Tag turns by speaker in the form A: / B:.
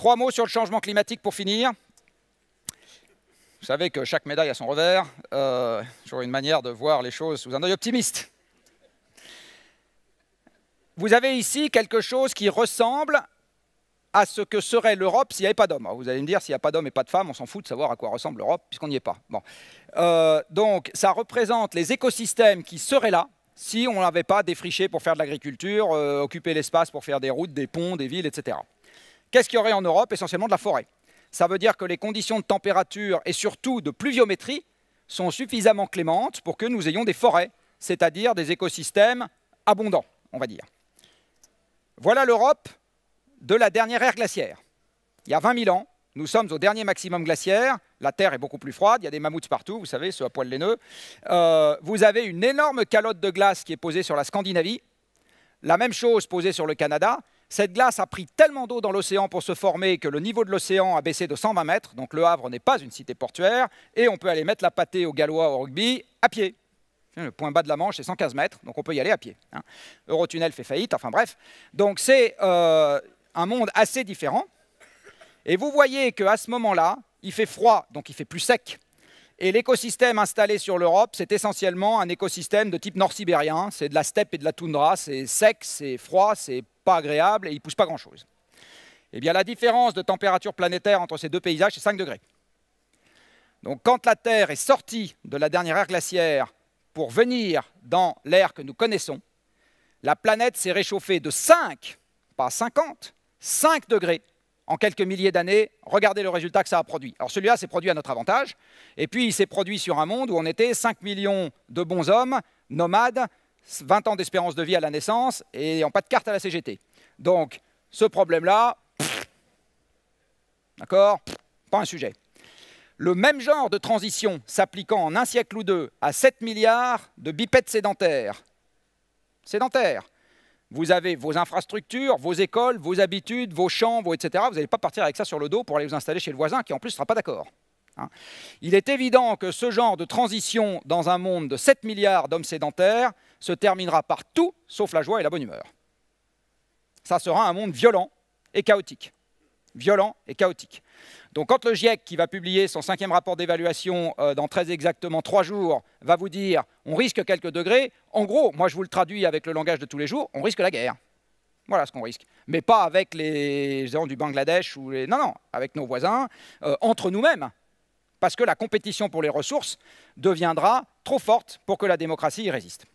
A: 3 mots sur le changement climatique pour finir. Vous savez que chaque médaille a son revers. Toujours une manière de voir les choses sous un œil optimiste. Vous avez ici quelque chose qui ressemble à ce que serait l'Europe s'il n'y avait pas d'hommes. Vous allez me dire, s'il n'y a pas d'hommes et pas de femmes, on s'en fout de savoir à quoi ressemble l'Europe, puisqu'on n'y est pas. Bon. Donc, ça représente les écosystèmes qui seraient là, si on n'avait pas défriché pour faire de l'agriculture, occuper l'espace pour faire des routes, des ponts, des villes, etc. Qu'est-ce qu'il y aurait en Europe? Essentiellement de la forêt. Ça veut dire que les conditions de température et surtout de pluviométrie sont suffisamment clémentes pour que nous ayons des forêts, c'est-à-dire des écosystèmes abondants, on va dire. Voilà l'Europe de la dernière ère glaciaire. Il y a 20 000 ans, nous sommes au dernier maximum glaciaire. La Terre est beaucoup plus froide, il y a des mammouths partout, vous savez, ceux à poil laineux. Vous avez une énorme calotte de glace qui est posée sur la Scandinavie. La même chose posée sur le Canada. Cette glace a pris tellement d'eau dans l'océan pour se former que le niveau de l'océan a baissé de 120 mètres. Donc le Havre n'est pas une cité portuaire. Et on peut aller mettre la pâtée aux Gallois au rugby à pied. Le point bas de la Manche, c'est 115 mètres, donc on peut y aller à pied. Eurotunnel fait faillite, enfin bref. Donc c'est un monde assez différent. Et vous voyez qu'à ce moment-là, il fait froid, donc il fait plus sec. Et l'écosystème installé sur l'Europe, c'est essentiellement un écosystème de type nord-sibérien. C'est de la steppe et de la toundra, c'est sec, c'est froid, c'est pas agréable et il ne pousse pas grand-chose. Eh bien, la différence de température planétaire entre ces deux paysages, c'est 5 degrés. Donc quand la Terre est sortie de la dernière ère glaciaire pour venir dans l'ère que nous connaissons, la planète s'est réchauffée de 5, pas 50, 5 degrés en quelques milliers d'années. Regardez le résultat que ça a produit. Alors celui-là s'est produit à notre avantage, et puis il s'est produit sur un monde où on était 5 millions de bons hommes, nomades, 20 ans d'espérance de vie à la naissance, et en pas de carte à la CGT. Donc ce problème-là, d'accord, pas un sujet. Le même genre de transition s'appliquant en un siècle ou deux à 7 milliards de bipèdes sédentaires. Vous avez vos infrastructures, vos écoles, vos habitudes, vos champs, etc. Vous n'allez pas partir avec ça sur le dos pour aller vous installer chez le voisin qui en plus ne sera pas d'accord. Il est évident que ce genre de transition dans un monde de 7 milliards d'hommes sédentaires se terminera par tout sauf la joie et la bonne humeur. Ça sera un monde violent et chaotique. Violent et chaotique. Donc quand le GIEC, qui va publier son 5e rapport d'évaluation dans très exactement 3 jours, va vous dire on risque quelques degrés, en gros, moi je vous le traduis avec le langage de tous les jours, on risque la guerre. Voilà ce qu'on risque. Mais pas avec les gens du Bangladesh, ou les... non, avec nos voisins, entre nous-mêmes. Parce que la compétition pour les ressources deviendra trop forte pour que la démocratie y résiste.